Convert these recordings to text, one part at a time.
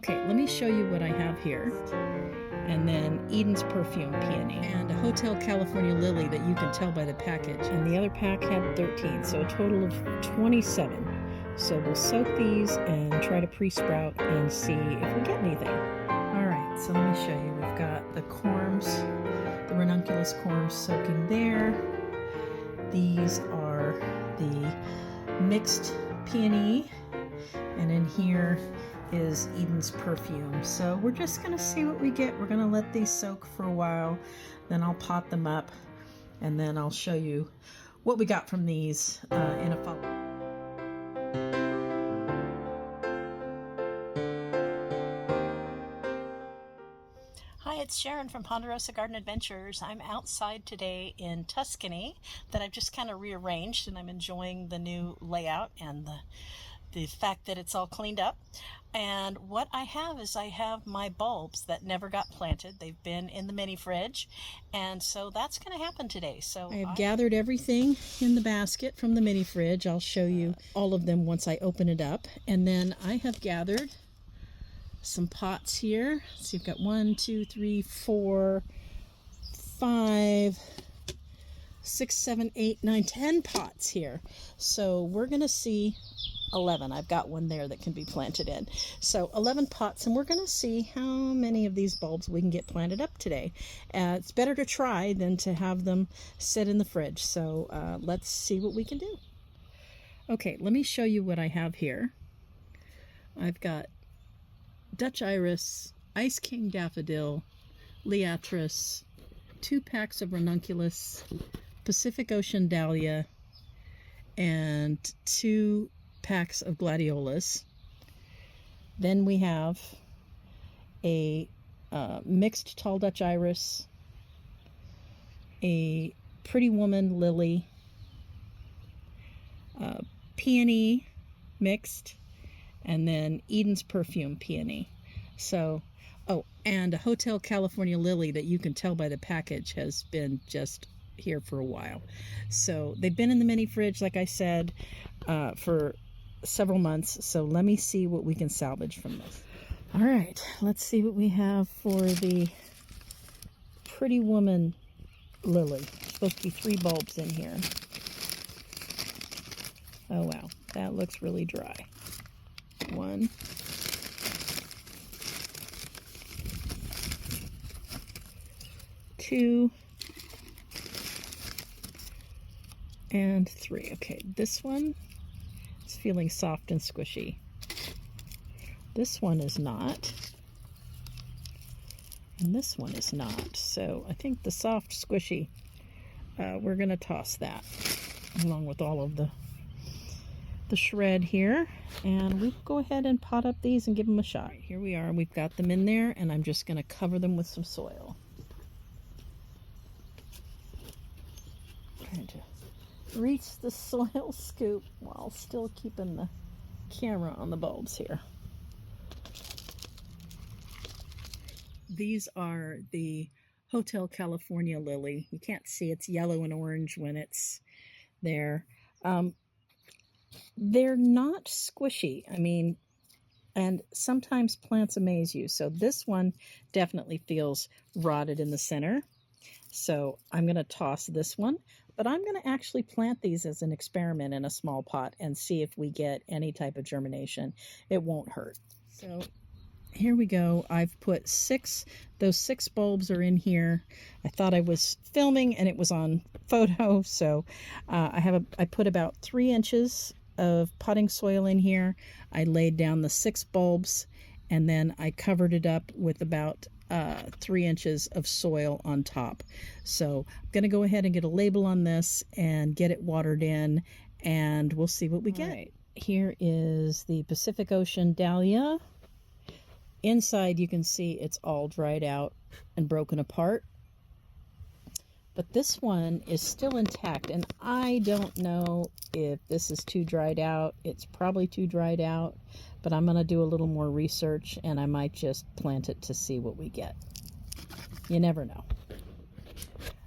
Okay, let me show you what I have here. And then Eden's Perfume Peony. And a Hotel California Lily that you can tell by the package. And the other pack had 13, so a total of 27. So we'll soak these and try to pre-sprout and see if we get anything. Alright, so let me show you. We've got the corms, the ranunculus corms soaking there. These are the mixed peony. And in here is Eden's Perfume. So we're just going to see what we get. We're going to let these soak for a while, then I'll pot them up, and then I'll show you what we got from these in a follow-up. Hi, it's Sharon from Ponderosa Garden Adventures. I'm outside today in Tuscany that I've just kind of rearranged, and I'm enjoying the new layout and the fact that it's all cleaned up. And what I have is I have my bulbs that never got planted. They've been in the mini fridge, and so that's going to happen today. So I have gathered everything in the basket from the mini fridge. I'll show you all of them once I open it up. And then I have gathered some pots here. So you've got 1, 2, 3, 4, 5, 6, 7, 8, 9, 10 pots here. So we're going to see 11. I've got one there that can be planted in. So 11 pots, and we're going to see how many of these bulbs we can get planted up today. It's better to try than to have them sit in the fridge. So let's see what we can do. Okay, let me show you what I have here. I've got Dutch Iris, Ice King Daffodil, Liatris, 2 packs of ranunculus, Pacific Ocean Dahlia, and 2 packs of gladiolus. Then we have a mixed tall Dutch iris, a pretty woman lily, peony mixed, and then Eden's Perfume Peony. So, oh, and a Hotel California Lily that you can tell by the package has been just here for a while. So they've been in the mini fridge, like I said, for several months. So let me see what we can salvage from this. All right, let's see what we have for the pretty woman lily. There's supposed to be 3 bulbs in here. Oh wow, that looks really dry. 1, 2, and 3. Okay, this one is feeling soft and squishy. This one is not. And this one is not. So I think the soft squishy, we're going to toss that along with all of the shred here. And we'll go ahead and pot up these and give them a shot. Right, here we are. We've got them in there, and I'm just going to cover them with some soil. Trying to reach the soil scoop while still keeping the camera on the bulbs here. These are the Hotel California Lily. You can't see, it's yellow and orange when it's there. They're not squishy. I mean, and sometimes plants amaze you. So this one definitely feels rotted in the center. So I'm going to toss this one. But I'm going to actually plant these as an experiment in a small pot and see if we get any type of germination. It won't hurt. So here we go. I've put 6. Those 6 bulbs are in here. I thought I was filming and it was on photo. So I put about 3 inches of potting soil in here. I laid down the 6 bulbs, and then I covered it up with about 3 inches of soil on top. So I'm going to go ahead and get a label on this and get it watered in, and we'll see what we get. Right. Here is the Pacific Ocean Dahlia. Inside you can see it's all dried out and broken apart. But this one is still intact, and I don't know if this is too dried out. It's probably too dried out, but I'm going to do a little more research, and I might just plant it to see what we get. You never know.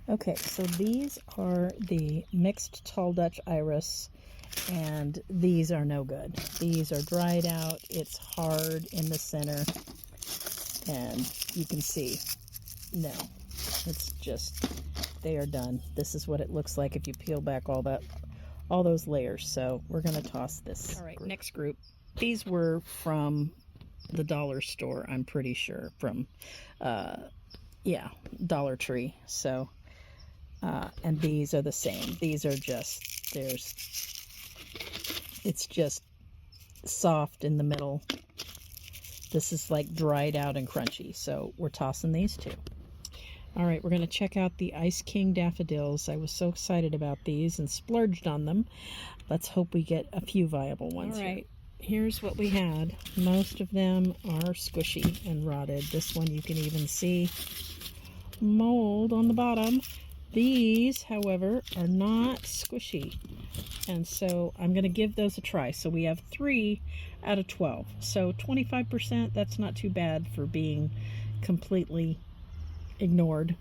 Okay, so these are the mixed tall Dutch iris, and these are no good. These are dried out. It's hard in the center. And you can see, no, it's just, they are done. This is what it looks like if you peel back all those layers. So we're going to toss this. All right, next group. These were from the dollar store, I'm pretty sure, from, yeah, Dollar Tree. So, and these are the same. These are just, it's just soft in the middle. This is like dried out and crunchy, so we're tossing these too. All right, we're going to check out the Ice King Daffodils. I was so excited about these and splurged on them. Let's hope we get a few viable ones. All right, here's what we had. Most of them are squishy and rotted. This one you can even see mold on the bottom. These, however, are not squishy, and so I'm going to give those a try. So we have 3 out of 12, so 25%. That's not too bad for being completely ignored.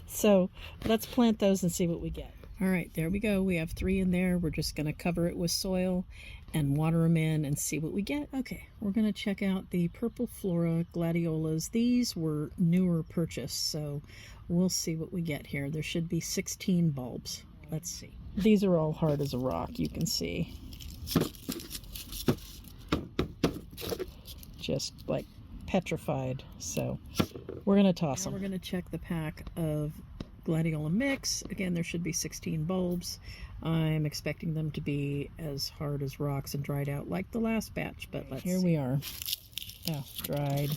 So let's plant those and see what we get. All right, there we go. We have 3 in there. We're just going to cover it with soil and water them in and see what we get. Okay, we're going to check out the purple flora gladiolas. These were newer purchase, so we'll see what we get here. There should be 16 bulbs. Let's see. These are all hard as a rock, you can see. Just like petrified. So we're going to toss them. We're going to check the pack of gladiola mix. Again, there should be 16 bulbs. I'm expecting them to be as hard as rocks and dried out like the last batch, but let's see. We are. Oh, dried,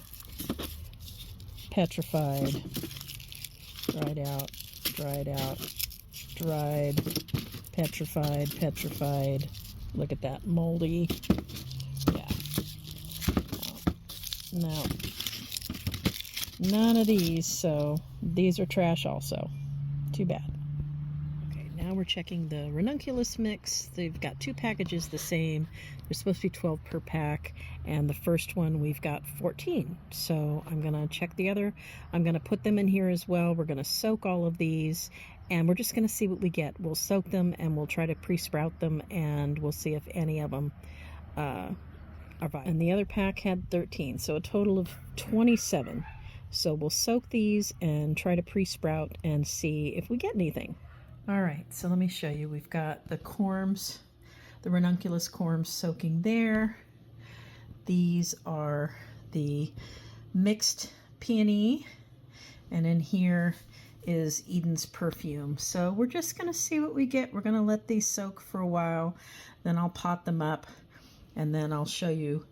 petrified, dried out, dried, petrified. Look at that, moldy. Yeah. No. None of these, so these are trash also. Too bad. Okay, now we're checking the ranunculus mix. They've got 2 packages the same. There's supposed to be 12 per pack, and the first one we've got 14. So I'm going to check the other. I'm going to put them in here as well. We're going to soak all of these, and we're just going to see what we get. We'll soak them, and we'll try to pre-sprout them, and we'll see if any of them are viable. And the other pack had 13, so a total of 27. So we'll soak these and try to pre-sprout and see if we get anything. All right, so let me show you. We've got the corms, the ranunculus corms soaking there. These are the mixed peony, and in here is Eden's perfume. So we're just gonna see what we get. We're gonna let these soak for a while, then I'll pot them up, and then I'll show you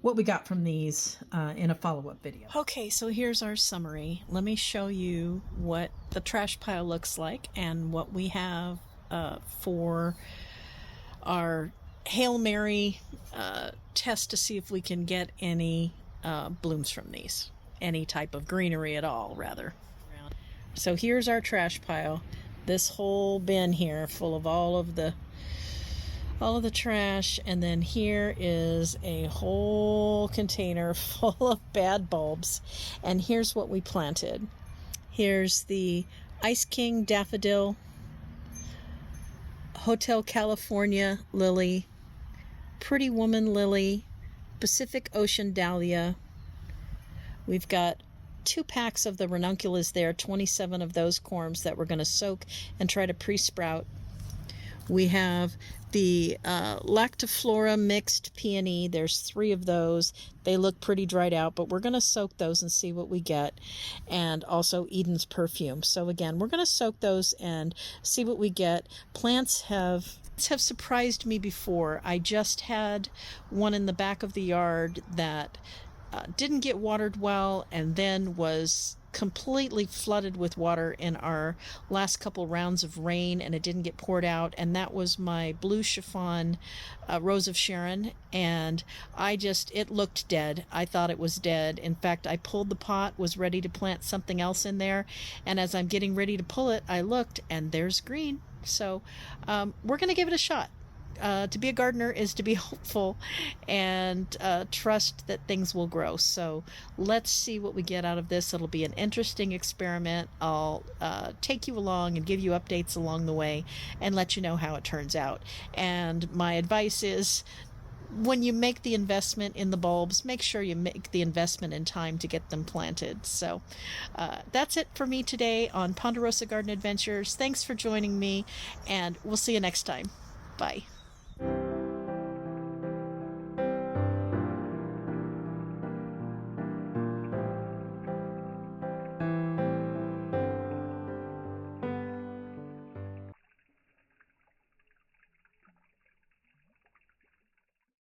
what we got from these in a follow-up video. Okay, so here's our summary. Let me show you what the trash pile looks like and what we have for our Hail Mary test to see if we can get any blooms from these. Any type of greenery at all, rather. So here's our trash pile. This whole bin here full of all of the trash, and then here is a whole container full of bad bulbs, and here's what we planted. Here's the Ice King Daffodil, Hotel California Lily, Pretty Woman Lily, Pacific Ocean Dahlia. We've got 2 packs of the ranunculus there, 27 of those corms that we're going to soak and try to pre-sprout. We have the lactiflora mixed peony. There's 3 of those. They look pretty dried out, but we're going to soak those and see what we get. And also Eden's perfume. So again, we're going to soak those and see what we get. Plants have surprised me before. I just had one in the back of the yard that didn't get watered well and then was completely flooded with water in our last couple rounds of rain, and it didn't get poured out, and that was my blue chiffon Rose of Sharon, and it looked dead. I thought it was dead. In fact, I pulled the pot, was ready to plant something else in there, and as I'm getting ready to pull it, I looked and there's green. So we're gonna give it a shot. To be a gardener is to be hopeful and trust that things will grow. So let's see what we get out of this. It'll be an interesting experiment. I'll take you along and give you updates along the way and let you know how it turns out. And my advice is when you make the investment in the bulbs, make sure you make the investment in time to get them planted. So that's it for me today on Ponderosa Garden Adventures. Thanks for joining me, and we'll see you next time. Bye.